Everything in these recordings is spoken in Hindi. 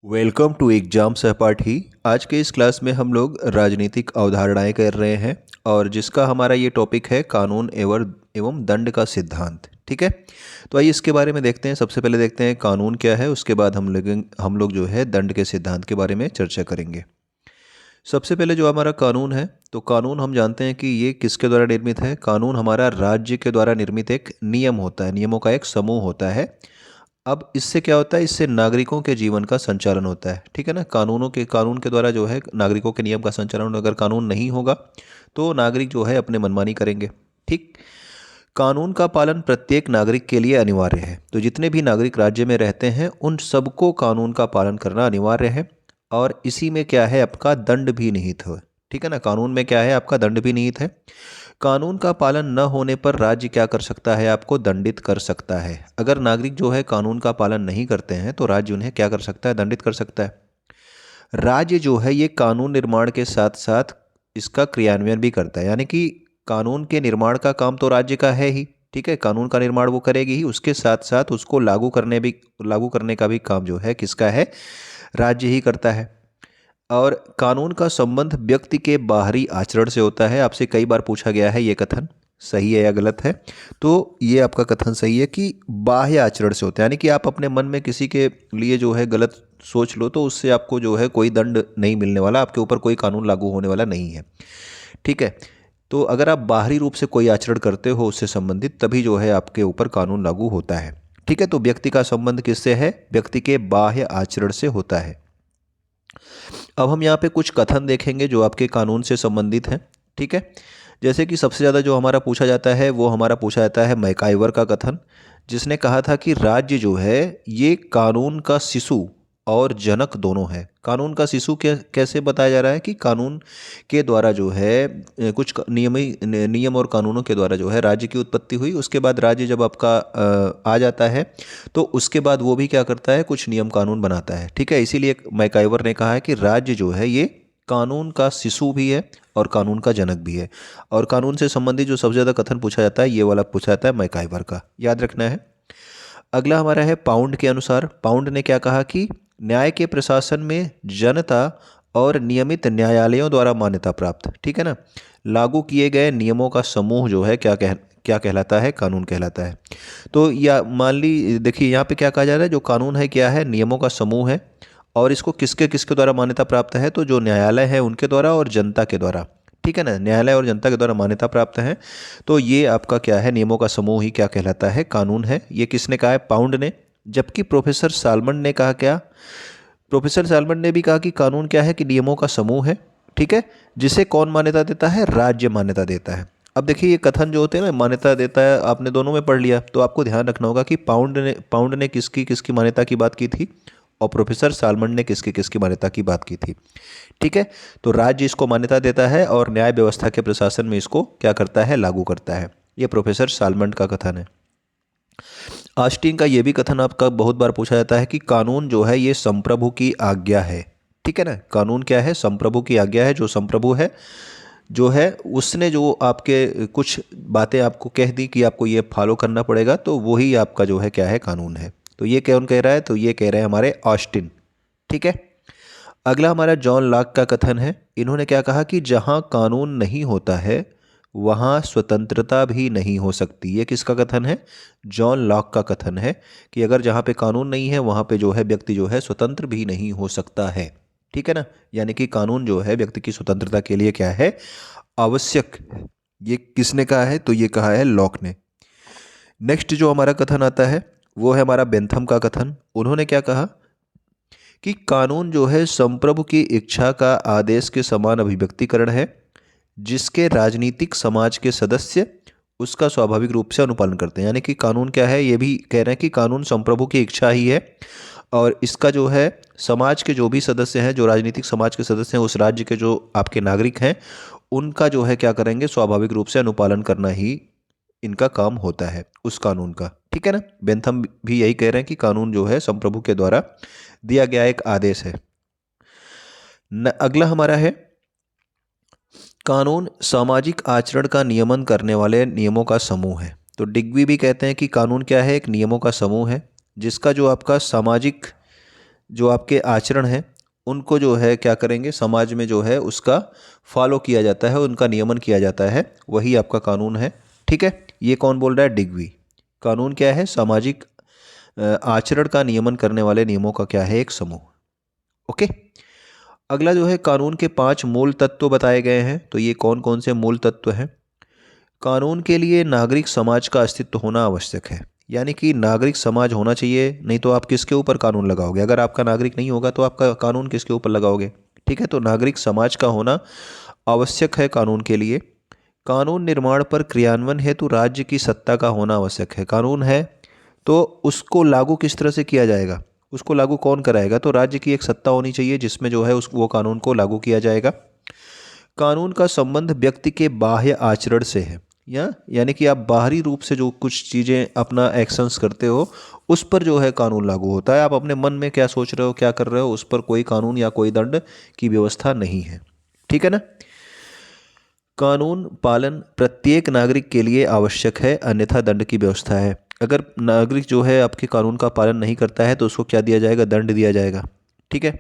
वेलकम टू एग्जाम सहपाठी। आज के इस क्लास में हम लोग राजनीतिक अवधारणाएं कर रहे हैं और जिसका हमारा ये टॉपिक है कानून एवं दंड का सिद्धांत। ठीक है, तो आइए इसके बारे में देखते हैं। सबसे पहले देखते हैं कानून क्या है, उसके बाद हम लोग जो है दंड के सिद्धांत के बारे में चर्चा करेंगे। सबसे पहले जो हमारा कानून है, तो कानून हम जानते हैं कि ये किसके द्वारा निर्मित है। कानून हमारा राज्य के द्वारा निर्मित एक नियम होता है, नियमों का एक समूह होता है। अब इससे क्या होता है, इससे नागरिकों के जीवन का संचालन होता है। ठीक है ना, कानून के द्वारा जो है नागरिकों के नियम का संचालन। अगर कानून नहीं होगा तो नागरिक जो है अपने मनमानी करेंगे। ठीक, कानून का पालन प्रत्येक नागरिक के लिए अनिवार्य है। तो जितने भी नागरिक राज्य में रहते हैं उन सबको कानून का पालन करना अनिवार्य है। और इसी में क्या है, आपका दंड भी निहित है। ठीक है ना, कानून में क्या है, आपका दंड भी निहित है। कानून का पालन न होने पर राज्य क्या कर सकता है, आपको दंडित कर सकता है। अगर नागरिक जो है कानून का पालन नहीं करते हैं तो राज्य उन्हें क्या कर सकता है, दंडित कर सकता है। राज्य जो है ये कानून निर्माण के साथ साथ इसका क्रियान्वयन भी करता है, यानी कि कानून के निर्माण का काम तो राज्य का है ही। ठीक है, कानून का निर्माण वो करेगी ही, उसके साथ साथ उसको लागू करने का भी काम जो है किसका है, राज्य ही करता है। और कानून का संबंध व्यक्ति के बाहरी आचरण से होता है। आपसे कई बार पूछा गया है ये कथन सही है या गलत है, तो ये आपका कथन सही है कि बाह्य आचरण से होता है। यानी कि आप अपने मन में किसी के लिए जो है गलत सोच लो तो उससे आपको जो है कोई दंड नहीं मिलने वाला, आपके ऊपर कोई कानून लागू होने वाला नहीं है। ठीक है, तो अगर आप बाहरी रूप से कोई आचरण करते हो उससे संबंधित, तभी जो है आपके ऊपर कानून लागू होता है। ठीक है, तो व्यक्ति का संबंध किससे है, व्यक्ति के बाह्य आचरण से होता है। अब हम यहाँ पे कुछ कथन देखेंगे जो आपके कानून से संबंधित हैं। ठीक है, जैसे कि सबसे ज़्यादा जो हमारा पूछा जाता है वो हमारा पूछा जाता है मैकाइवर का कथन, जिसने कहा था कि राज्य जो है ये कानून का शिशु और जनक दोनों है। कानून का शिशु कैसे बताया जा रहा है कि कानून के द्वारा जो है नियम और कानूनों के द्वारा जो है राज्य की उत्पत्ति हुई। उसके बाद राज्य जब आपका आ जाता है तो उसके बाद वो भी क्या करता है, कुछ नियम कानून बनाता है। ठीक है, इसीलिए मैकाइवर ने कहा है कि राज्य जो है ये कानून का शिशु भी है और कानून का जनक भी है। और कानून से संबंधित जो सबसे ज़्यादा कथन पूछा जाता है ये वाला पूछा जाता है मैकाइवर का, याद रखना है। अगला हमारा है पाउंड के अनुसार। पाउंड ने क्या कहा कि न्याय के प्रशासन में जनता और नियमित न्यायालयों द्वारा मान्यता प्राप्त, ठीक है ना, लागू किए गए नियमों का समूह जो है क्या कहलाता है, कानून कहलाता है। तो या मान ली देखिए यहाँ पे क्या कहा जा रहा है, जो कानून है क्या है, नियमों का समूह है। और इसको किसके किसके द्वारा मान्यता प्राप्त है, तो जो न्यायालय है उनके द्वारा और जनता के द्वारा। ठीक है ना, न्यायालय और जनता के द्वारा मान्यता प्राप्त है। तो ये आपका क्या है, नियमों का समूह ही क्या कहलाता है, कानून है। ये किसने कहा है, पाउंड ने। जबकि प्रोफेसर सालमन ने कहा क्या, प्रोफेसर सालमन ने भी कहा कि कानून क्या है, कि नियमों का समूह है। ठीक है, जिसे कौन मान्यता देता है, राज्य मान्यता देता है। अब देखिए ये कथन जो होते हैं ना, मान्यता देता है, आपने दोनों में पढ़ लिया, तो आपको ध्यान रखना होगा कि पाउंड ने किसकी किसकी मान्यता की बात की थी और प्रोफेसर सालमन ने किसकी किसकी मान्यता की बात की थी। ठीक है, तो राज्य इसको मान्यता देता है और न्याय व्यवस्था के प्रशासन में इसको क्या करता है, लागू करता है। ये प्रोफेसर सालमन का कथन है। ऑस्टिन का ये भी कथन आपका बहुत बार पूछा जाता है कि कानून जो है ये संप्रभु की आज्ञा है। ठीक है ना, कानून क्या है, संप्रभु की आज्ञा है। जो संप्रभु है जो है उसने जो आपके कुछ बातें आपको कह दी कि आपको ये फॉलो करना पड़ेगा, तो वही आपका जो है क्या है, कानून है। तो ये कौन कह रहा है, तो ये कह रहे हैं हमारे ऑस्टिन। ठीक है, अगला हमारा जॉन लॉक का कथन है। इन्होंने क्या कहा कि जहां कानून नहीं होता है वहां स्वतंत्रता भी नहीं हो सकती। ये किसका कथन है, जॉन लॉक का कथन है कि अगर जहां पे कानून नहीं है वहां पे जो है व्यक्ति जो है स्वतंत्र भी नहीं हो सकता है। ठीक है ना, यानी कि कानून जो है व्यक्ति की स्वतंत्रता के लिए क्या है, आवश्यक है। ये किसने कहा है, तो ये कहा है लॉक ने। नेक्स्ट जो हमारा कथन आता है वो है हमारा बेंथम का कथन। उन्होंने क्या कहा कि कानून जो है संप्रभु की इच्छा का आदेश के समान अभिव्यक्तिकरण है, जिसके राजनीतिक समाज के सदस्य उसका स्वाभाविक रूप से अनुपालन करते हैं। यानी कि कानून क्या है, ये भी कह रहे हैं कि कानून संप्रभु की इच्छा ही है और इसका जो है समाज के जो भी सदस्य हैं, जो राजनीतिक समाज के सदस्य हैं, उस राज्य के जो आपके नागरिक हैं, उनका जो है क्या करेंगे, स्वाभाविक रूप से अनुपालन करना ही इनका काम होता है उस कानून का। ठीक है ना, बेंथम भी यही कह रहे हैं कि कानून जो है संप्रभु के द्वारा दिया गया एक आदेश है। अगला हमारा है कानून सामाजिक आचरण का नियमन करने वाले नियमों का समूह है। तो डिग्वी भी कहते हैं कि कानून क्या है, एक नियमों का समूह है जिसका जो आपका सामाजिक जो आपके आचरण हैं उनको जो है क्या करेंगे, समाज में जो है उसका फॉलो किया जाता है, उनका नियमन किया जाता है, वही आपका कानून है। ठीक है, ये कौन बोल रहा है? डिग्वी। कानून क्या है? सामाजिक आचरण का नियमन करने वाले नियमों का क्या है? एक समूह। ओके। अगला जो है, कानून के 5 मूल तत्व बताए गए हैं। तो ये कौन कौन से मूल तत्व हैं? कानून के लिए नागरिक समाज का अस्तित्व होना आवश्यक है, यानी कि नागरिक समाज होना चाहिए, नहीं तो आप किसके ऊपर कानून लगाओगे? अगर आपका नागरिक नहीं होगा तो आपका कानून किसके ऊपर लगाओगे? ठीक है, तो नागरिक समाज का होना आवश्यक है कानून के लिए। कानून निर्माण पर क्रियान्वयन हेतु राज्य की सत्ता का होना आवश्यक है। कानून है तो उसको लागू किस तरह से किया जाएगा, उसको लागू कौन कराएगा? तो राज्य की एक सत्ता होनी चाहिए जिसमें जो है उस वो कानून को लागू किया जाएगा। कानून का संबंध व्यक्ति के बाह्य आचरण से है, यानी कि आप बाहरी रूप से जो कुछ चीज़ें अपना एक्शंस करते हो उस पर जो है कानून लागू होता है। आप अपने मन में क्या सोच रहे हो, क्या कर रहे हो, उस पर कोई कानून या कोई दंड की व्यवस्था नहीं है। ठीक है ना। कानून पालन प्रत्येक नागरिक के लिए आवश्यक है, अन्यथा दंड की व्यवस्था है। अगर नागरिक जो है आपके कानून का पालन नहीं करता है तो उसको क्या दिया जाएगा? दंड दिया जाएगा। ठीक है।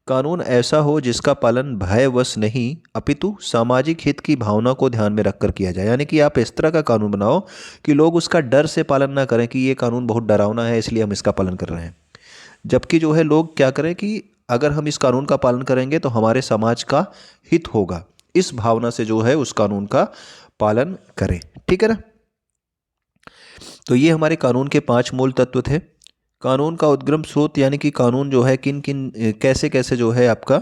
कानून ऐसा हो जिसका पालन भयवश नहीं अपितु सामाजिक हित की भावना को ध्यान में रखकर किया जाए, यानी कि आप इस तरह का कानून बनाओ कि लोग उसका डर से पालन ना करें कि ये कानून बहुत डरावना है इसलिए हम इसका पालन कर रहे हैं। जबकि जो है लोग क्या करें कि अगर हम इस कानून का पालन करेंगे तो हमारे समाज का हित होगा, इस भावना से जो है उस कानून का पालन करें। ठीक है ना। तो ये हमारे कानून के 5 मूल तत्व थे। कानून का उद्गम स्रोत, यानी कि कानून जो है किन किन कैसे कैसे जो है आपका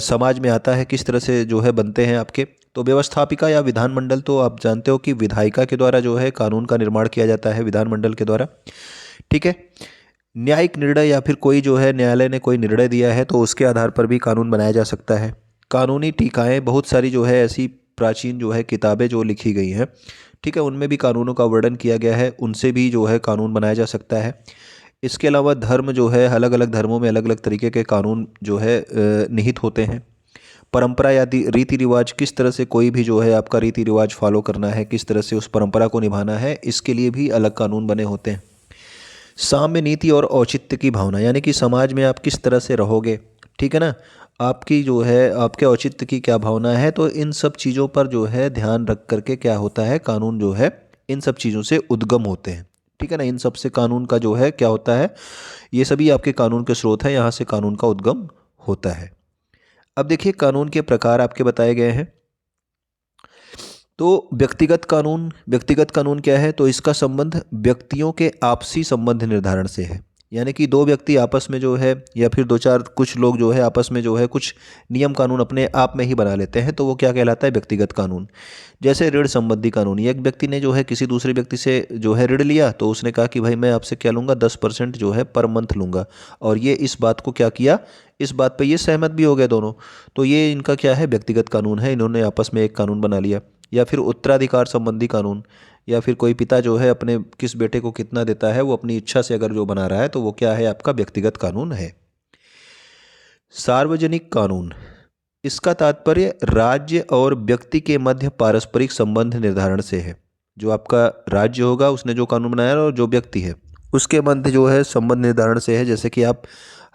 समाज में आता है, किस तरह से जो है बनते हैं आपके। तो व्यवस्थापिका या विधानमंडल, तो आप जानते हो कि विधायिका के द्वारा जो है कानून का निर्माण किया जाता है, विधानमंडल के द्वारा। ठीक है। न्यायिक निर्णय, या फिर कोई जो है न्यायालय ने कोई निर्णय दिया है तो उसके आधार पर भी कानून बनाया जा सकता है। कानूनी टीकाएँ, बहुत सारी जो है ऐसी प्राचीन जो है किताबें जो लिखी गई हैं, ठीक है, उनमें भी कानूनों का वर्णन किया गया है, उनसे भी जो है कानून बनाया जा सकता है। इसके अलावा धर्म जो है, अलग अलग धर्मों में अलग अलग तरीके के कानून जो है निहित होते हैं। परंपरा या रीति रिवाज, किस तरह से कोई भी जो है आपका रीति रिवाज फॉलो करना है, किस तरह से उस परंपरा को निभाना है, इसके लिए भी अलग कानून बने होते हैं। साम्य नीति और औचित्य की भावना, यानी कि समाज में आप किस तरह से रहोगे, ठीक है ना, आपकी जो है आपके औचित्य की क्या भावना है, तो इन सब चीज़ों पर जो है ध्यान रख करके क्या होता है, कानून जो है इन सब चीज़ों से उद्गम होते हैं। ठीक है ना। इन सब से कानून का जो है क्या होता है, ये सभी आपके कानून के स्रोत हैं, यहाँ से कानून का उद्गम होता है। अब देखिए कानून के प्रकार आपके बताए गए हैं। तो व्यक्तिगत कानून क्या है? तो इसका संबंध व्यक्तियों के आपसी संबंध निर्धारण से है, यानी कि दो व्यक्ति आपस में जो है, या फिर दो चार कुछ लोग जो है आपस में जो है कुछ नियम कानून अपने आप में ही बना लेते हैं, तो वो क्या कहलाता है? व्यक्तिगत कानून। जैसे ऋण संबंधी कानून, एक व्यक्ति ने जो है किसी दूसरे व्यक्ति से जो है ऋण लिया, तो उसने कहा कि भाई मैं आपसे क्या लूँगा, 10% जो है पर मंथ लूँगा, और ये इस बात को क्या किया, इस बात पे ये सहमत भी हो गए दोनों, तो ये इनका क्या है? व्यक्तिगत कानून है, इन्होंने आपस में एक कानून बना लिया। या फिर उत्तराधिकार संबंधी कानून, या फिर कोई पिता जो है अपने किस बेटे को कितना देता है वो अपनी इच्छा से अगर जो बना रहा है तो वो क्या है? आपका व्यक्तिगत कानून है। सार्वजनिक कानून, इसका तात्पर्य राज्य और व्यक्ति के मध्य पारस्परिक संबंध निर्धारण से है। जो आपका राज्य होगा उसने जो कानून बनाया और जो व्यक्ति है उसके मध्य जो है संबंध निर्धारण से है। जैसे कि आप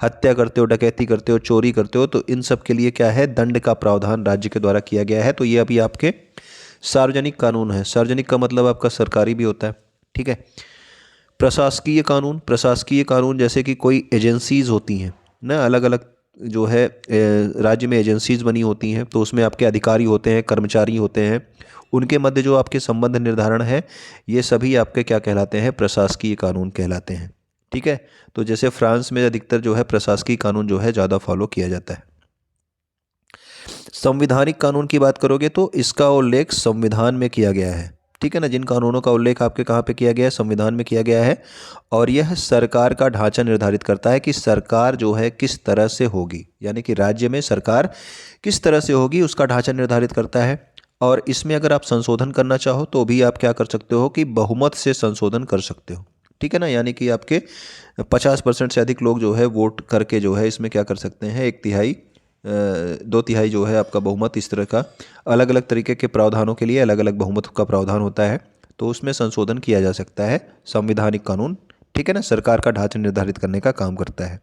हत्या करते हो, डकैती करते हो, चोरी करते हो, तो इन सब के लिए क्या है? दंड का प्रावधान राज्य के द्वारा किया गया है। तो ये अभी आपके सार्वजनिक कानून है। सार्वजनिक का मतलब आपका सरकारी भी होता है। ठीक है। प्रशासकीय कानून जैसे कि कोई एजेंसीज होती हैं ना, अलग अलग जो है राज्य में एजेंसीज बनी होती हैं, तो उसमें आपके अधिकारी होते हैं, कर्मचारी होते हैं, उनके मध्य जो आपके संबंध निर्धारण है, ये सभी आपके क्या कहलाते हैं? प्रशासकीय कानून कहलाते हैं। ठीक है। तो जैसे फ्रांस में अधिकतर जो है प्रशासकीय कानून जो है ज़्यादा फॉलो किया जाता है। संविधानिक कानून की बात करोगे तो इसका उल्लेख संविधान में किया गया है। ठीक है ना। जिन कानूनों का उल्लेख आपके कहाँ पे किया गया है? संविधान में किया गया है। और यह सरकार का ढांचा निर्धारित करता है कि सरकार जो है किस तरह से होगी, यानी कि राज्य में सरकार किस तरह से होगी उसका ढांचा निर्धारित करता है। और इसमें अगर आप संशोधन करना चाहो तो भी आप क्या कर सकते हो कि बहुमत से संशोधन कर सकते हो। ठीक है ना। यानी कि आपके 50% से अधिक लोग जो है वोट करके जो है इसमें क्या कर सकते हैं? 1/3 2/3 जो है आपका बहुमत, इस तरह का अलग अलग तरीके के प्रावधानों के लिए अलग अलग बहुमत का प्रावधान होता है, तो उसमें संशोधन किया जा सकता है। संवैधानिक कानून, ठीक है ना, सरकार का ढांचा निर्धारित करने का काम करता है।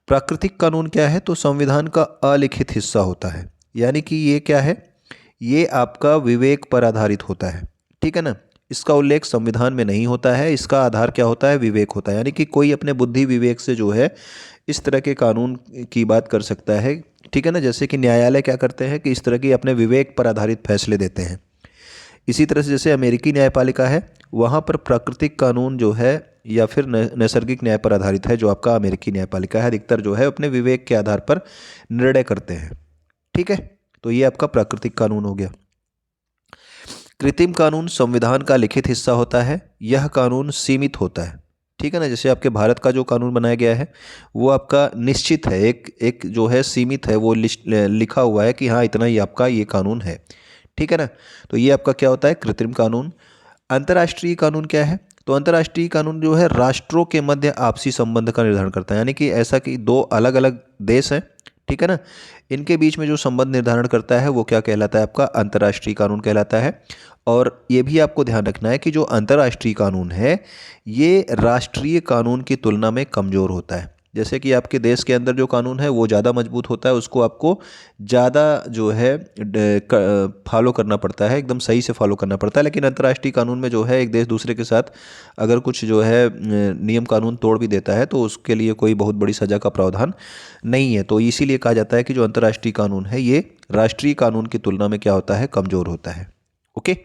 प्राकृतिक कानून क्या है? तो संविधान का अलिखित हिस्सा होता है, यानी कि ये क्या है? ये आपका विवेक पर आधारित होता है, ठीक है ना। इसका उल्लेख संविधान में नहीं होता है, इसका आधार क्या होता है? विवेक होता है, यानी कि कोई अपने बुद्धि विवेक से जो है इस तरह के कानून की बात कर सकता है, ठीक है ना। जैसे कि न्यायालय क्या करते हैं कि इस तरह की अपने विवेक पर आधारित फैसले देते हैं। इसी तरह से जैसे अमेरिकी न्यायपालिका है, वहाँ पर प्राकृतिक कानून जो है या फिर नैसर्गिक न्याय पर आधारित है, जो आपका अमेरिकी न्यायपालिका है, अधिकतर जो है अपने विवेक के आधार पर निर्णय करते हैं, ठीक है। तो ये आपका प्राकृतिक कानून हो गया। कृत्रिम कानून संविधान का लिखित हिस्सा होता है, यह कानून सीमित होता है, ठीक है ना। जैसे आपके भारत का जो कानून बनाया गया है वो आपका निश्चित है, एक जो है सीमित है, वो लिखा हुआ है कि हाँ इतना ही आपका ये कानून है, ठीक है ना। तो ये आपका क्या होता है? कृत्रिम कानून। अंतर्राष्ट्रीय कानून क्या है? तो अंतर्राष्ट्रीय कानून जो है राष्ट्रों के मध्य आपसी संबंध का निर्धारण करता है, यानी कि ऐसा कि दो अलग अलग देश हैं, ठीक है ना, इनके बीच में जो संबंध निर्धारण करता है वो क्या कहलाता है? आपका अंतर्राष्ट्रीय कानून कहलाता है। और ये भी आपको ध्यान रखना है कि जो अंतर्राष्ट्रीय कानून है ये राष्ट्रीय कानून की तुलना में कमज़ोर होता है। जैसे कि आपके देश के अंदर जो कानून है वो ज़्यादा मजबूत होता है, उसको आपको ज़्यादा जो है फॉलो करना पड़ता है, एकदम सही से फॉलो करना पड़ता है। लेकिन अंतर्राष्ट्रीय कानून में जो है एक देश दूसरे के साथ अगर कुछ जो है नियम कानून तोड़ भी देता है तो उसके लिए कोई बहुत बड़ी सज़ा का प्रावधान नहीं है। तो इसीलिए कहा जाता है कि जो अंतर्राष्ट्रीय कानून है ये राष्ट्रीय कानून की तुलना में क्या होता है? कमज़ोर होता है। ओके,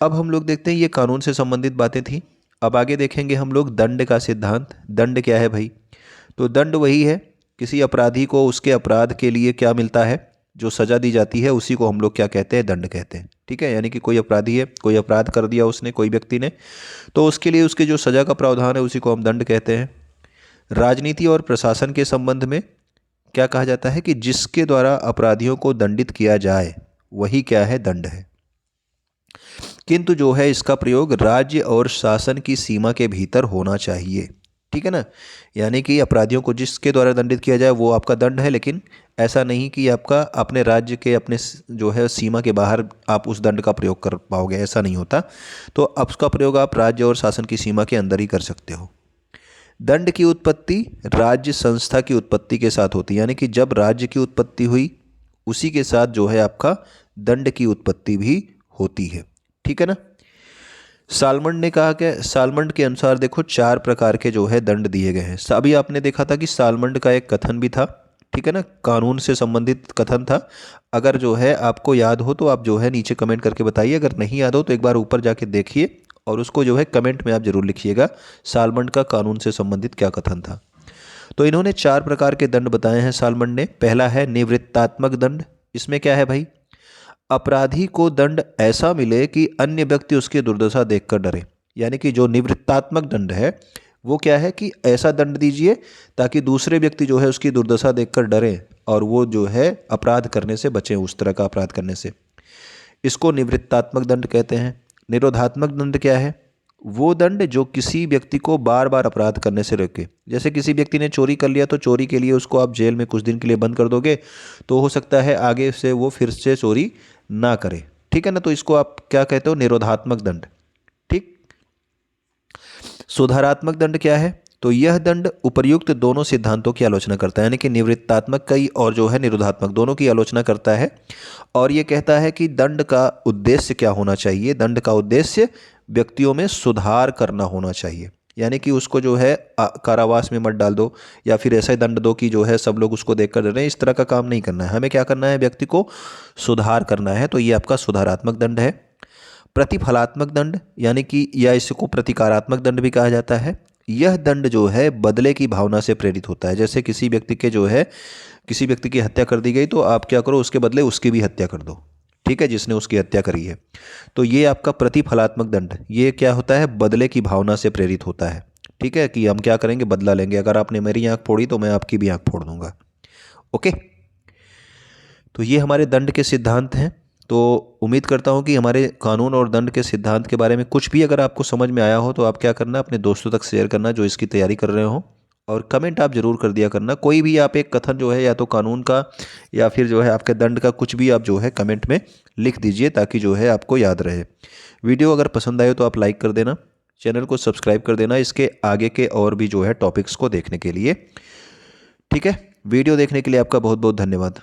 अब हम लोग देखते हैं, ये कानून से संबंधित बातें थी। अब आगे देखेंगे हम लोग दंड का सिद्धांत। दंड क्या है भाई? तो दंड वही है, किसी अपराधी को उसके अपराध के लिए क्या मिलता है, जो सज़ा दी जाती है उसी को हम लोग क्या कहते हैं? दंड कहते हैं, ठीक है। यानी कि कोई अपराधी है, कोई अपराध कर दिया उसने, कोई व्यक्ति ने, तो उसके लिए उसके जो सज़ा का प्रावधान है उसी को हम दंड कहते हैं। राजनीति और प्रशासन के संबंध में क्या कहा जाता है कि जिसके द्वारा अपराधियों को दंडित किया जाए वही क्या है? दंड है। किंतु जो है इसका प्रयोग राज्य और शासन की सीमा के भीतर होना चाहिए, ठीक है ना। यानी कि अपराधियों को जिसके द्वारा दंडित किया जाए वो आपका दंड है, लेकिन ऐसा नहीं कि आपका अपने राज्य के अपने जो है सीमा के बाहर आप उस दंड का प्रयोग कर पाओगे, ऐसा नहीं होता। तो अब उसका प्रयोग आप राज्य और शासन की सीमा के अंदर ही कर सकते हो। दंड की उत्पत्ति राज्य संस्था की उत्पत्ति के साथ होती है, यानी कि जब राज्य की उत्पत्ति हुई उसी के साथ जो है आपका दंड की उत्पत्ति भी होती है, ठीक है ना। सालमंड ने कहा कि सालमंड के अनुसार देखो 4 प्रकार के जो है दंड दिए गए हैं। अभी आपने देखा था कि सालमंड का एक कथन भी था, ठीक है ना, कानून से संबंधित कथन था। अगर जो है आपको याद हो तो आप जो है नीचे कमेंट करके बताइए, अगर नहीं याद हो तो एक बार ऊपर जाके देखिए और उसको जो है कमेंट में आप जरूर लिखिएगा सालमंड का कानून से संबंधित क्या कथन था। तो इन्होंने 4 प्रकार के दंड बताए हैं सालमंड ने। पहला है निवृत्तात्मक दंड। इसमें क्या है भाई? अपराधी को दंड ऐसा मिले कि अन्य व्यक्ति उसकी दुर्दशा देखकर डरे। यानी कि जो निवृत्तात्मक दंड है वो क्या है कि ऐसा दंड दीजिए ताकि दूसरे व्यक्ति जो है उसकी दुर्दशा देखकर डरे और वो जो है अपराध करने से बचें, उस तरह का अपराध करने से। इसको निवृत्तात्मक दंड कहते हैं। निरोधात्मक दंड क्या है? वो दंड जो किसी व्यक्ति को बार बार अपराध करने से रोके। जैसे किसी व्यक्ति ने चोरी कर लिया तो चोरी के लिए उसको आप जेल में कुछ दिन के लिए बंद कर दोगे तो हो सकता है आगे से वो फिर से चोरी ना करे, ठीक है ना। तो इसको आप क्या कहते हो? निरोधात्मक दंड, ठीक। सुधारात्मक दंड क्या है? तो यह दंड उपर्युक्त दोनों सिद्धांतों की आलोचना करता है, यानी कि निवृत्तात्मक का ही और जो है निरोधात्मक दोनों की आलोचना करता है। और ये कहता है कि दंड का उद्देश्य क्या होना चाहिए? दंड का उद्देश्य व्यक्तियों में सुधार करना होना चाहिए। यानी कि उसको जो है कारावास में मत डाल दो या फिर ऐसा दंड दो कि जो है सब लोग उसको देखकर डर रहे हैं, इस तरह का काम नहीं करना है। हमें क्या करना है? व्यक्ति को सुधार करना है। तो ये आपका सुधारात्मक दंड है। प्रतिफलात्मक दंड यानी कि या इसको प्रतिकारात्मक दंड भी कहा जाता है। यह दंड जो है बदले की भावना से प्रेरित होता है। जैसे किसी व्यक्ति के जो है किसी व्यक्ति की हत्या कर दी गई तो आप क्या करो? उसके बदले उसकी भी हत्या कर दो, ठीक है, जिसने उसकी हत्या करी है। तो ये आपका प्रतिफलात्मक दंड, ये क्या होता है? बदले की भावना से प्रेरित होता है, ठीक है, कि हम क्या करेंगे? बदला लेंगे। अगर आपने मेरी आंख फोड़ी तो मैं आपकी भी आंख फोड़ दूंगा। ओके, तो ये हमारे दंड के सिद्धांत हैं। तो उम्मीद करता हूँ कि हमारे कानून और दंड के सिद्धांत के बारे में कुछ भी अगर आपको समझ में आया हो तो आप क्या करना? अपने दोस्तों तक शेयर करना जो इसकी तैयारी कर रहे हो, और कमेंट आप जरूर कर दिया करना। कोई भी आप एक कथन जो है या तो कानून का या फिर जो है आपके दंड का कुछ भी आप जो है कमेंट में लिख दीजिए ताकि जो है आपको याद रहे। वीडियो अगर पसंद आए तो आप लाइक कर देना, चैनल को सब्सक्राइब कर देना इसके आगे के और भी जो है टॉपिक्स को देखने के लिए। ठीक है, वीडियो देखने के लिए आपका बहुत बहुत धन्यवाद।